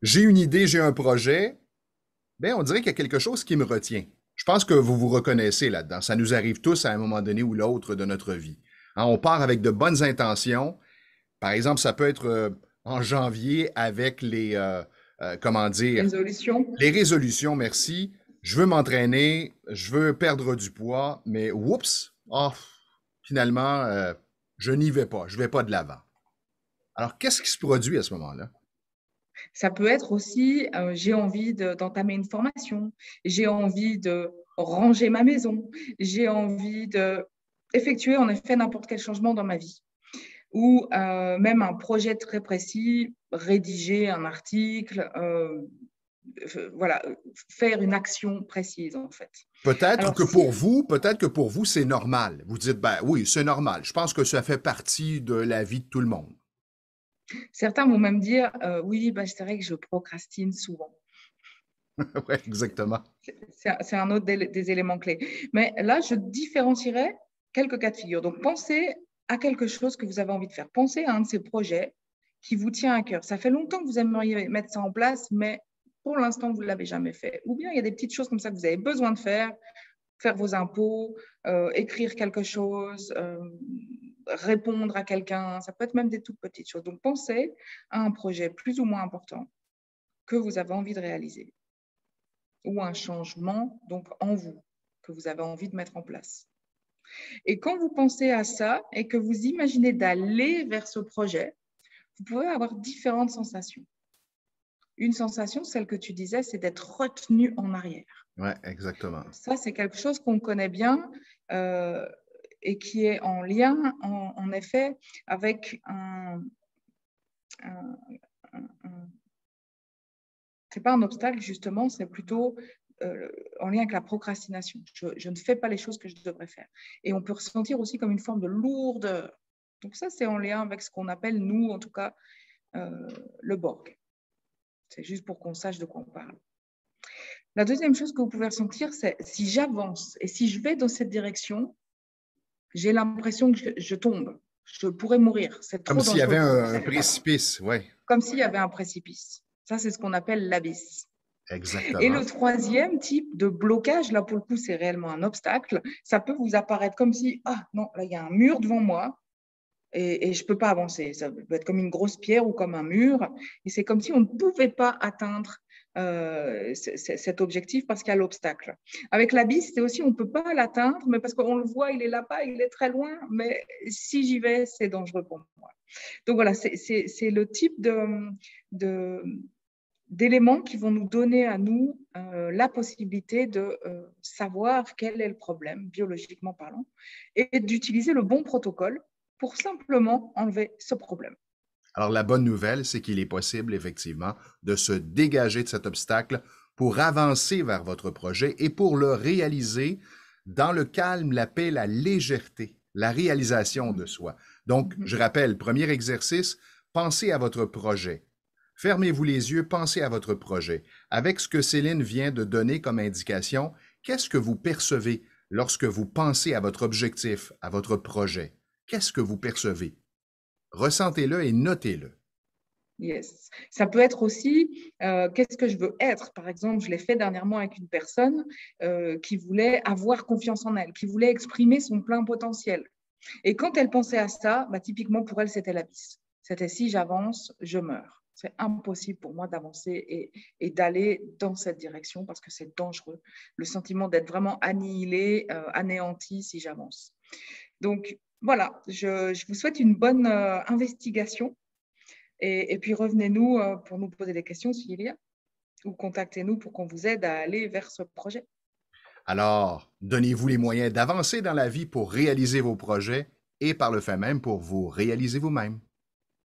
j'ai une idée, j'ai un projet, ben on dirait qu'il y a quelque chose qui me retient. Je pense que vous vous reconnaissez là-dedans. Ça nous arrive tous à un moment donné ou l'autre de notre vie. Hein, on part avec de bonnes intentions. Par exemple, ça peut être en janvier avec comment dire, Résolution. les résolutions, merci. Je veux m'entraîner, je veux perdre du poids, mais oups, oh, finalement, je n'y vais pas, je ne vais pas de l'avant. Alors, qu'est-ce qui se produit à ce moment-là? Ça peut être aussi, j'ai envie d'entamer une formation, j'ai envie de ranger ma maison, j'ai envie de effectuer en effet n'importe quel changement dans ma vie. Ou même un projet très précis, rédiger un article, voilà, faire une action précise en fait. Alors si Peut-être que pour vous, c'est normal. Vous dites, ben oui, c'est normal. Je pense que ça fait partie de la vie de tout le monde. certains vont même dire, oui, bah, c'est vrai que je procrastine souvent. Oui, exactement. C'est un autre des éléments clés. Mais là, je différencierais quelques cas de figure. Donc, pensez à quelque chose que vous avez envie de faire. Pensez à un de ces projets qui vous tient à cœur. Ça fait longtemps que vous aimeriez mettre ça en place, mais pour l'instant, vous ne l'avez jamais fait. Ou bien il y a des petites choses comme ça que vous avez besoin de faire, faire vos impôts, écrire quelque chose, répondre à quelqu'un. Ça peut être même des toutes petites choses. Donc, pensez à un projet plus ou moins important que vous avez envie de réaliser ou un changement donc en vous que vous avez envie de mettre en place. Et quand vous pensez à ça et que vous imaginez d'aller vers ce projet, vous pouvez avoir différentes sensations. Une sensation, celle que tu disais, c'est d'être retenu en arrière. Oui, exactement. Ça, c'est quelque chose qu'on connaît bien euh, et qui est en lien, en effet, avec un, un c'est pas un obstacle, justement, c'est plutôt en lien avec la procrastination. Je ne fais pas les choses que je devrais faire. Et on peut ressentir aussi comme une forme de lourdeur. Donc ça, c'est en lien avec ce qu'on appelle, nous, en tout cas, le Borg. C'est juste pour qu'on sache de quoi on parle. La deuxième chose que vous pouvez ressentir, c'est si j'avance et si je vais dans cette direction, j'ai l'impression que je tombe. Je pourrais mourir. C'est Comme trop s'il y avait dangereux pour moi. un précipice, oui, Comme s'il y avait un précipice. Ça, c'est ce qu'on appelle l'abysse. Et exactement. le troisième type de blocage, là pour le coup, c'est réellement un obstacle. Ça peut vous apparaître comme si, ah non, là il y a un mur devant moi et je ne peux pas avancer. Ça peut être comme une grosse pierre ou comme un mur. Et c'est comme si on ne pouvait pas atteindre cet objectif parce qu'il y a l'obstacle. Avec l'abysse, c'est aussi on ne peut pas l'atteindre, mais parce qu'on le voit, il est là-bas, il est très loin, mais si j'y vais, c'est dangereux pour moi. Donc voilà, c'est le type de, d'éléments qui vont nous donner à nous la possibilité de savoir quel est le problème, biologiquement parlant, et d'utiliser le bon protocole pour simplement enlever ce problème. Alors, la bonne nouvelle, c'est qu'il est possible, effectivement, de se dégager de cet obstacle pour avancer vers votre projet et pour le réaliser dans le calme, la paix, la légèreté, la réalisation de soi. Donc, je rappelle, premier exercice, pensez à votre projet. Fermez-vous les yeux, pensez à votre projet. Avec ce que Céline vient de donner comme indication, qu'est-ce que vous percevez lorsque vous pensez à votre objectif, à votre projet? Qu'est-ce que vous percevez? Ressentez-le et notez-le. Yes. Ça peut être aussi qu'est-ce que je veux être. Par exemple, je l'ai fait dernièrement avec une personne qui voulait avoir confiance en elle, qui voulait exprimer son plein potentiel. Et quand elle pensait à ça, bah, typiquement pour elle, c'était l'abysse. C'était si j'avance, je meurs. C'est impossible pour moi d'avancer et d'aller dans cette direction parce que c'est dangereux. Le sentiment d'être vraiment annihilé, anéanti si j'avance. Donc voilà, je vous souhaite une bonne investigation et puis revenez-nous pour nous poser des questions s'il y a ou contactez-nous pour qu'on vous aide à aller vers ce projet. Alors, donnez-vous les moyens d'avancer dans la vie pour réaliser vos projets et par le fait même pour vous réaliser vous-même.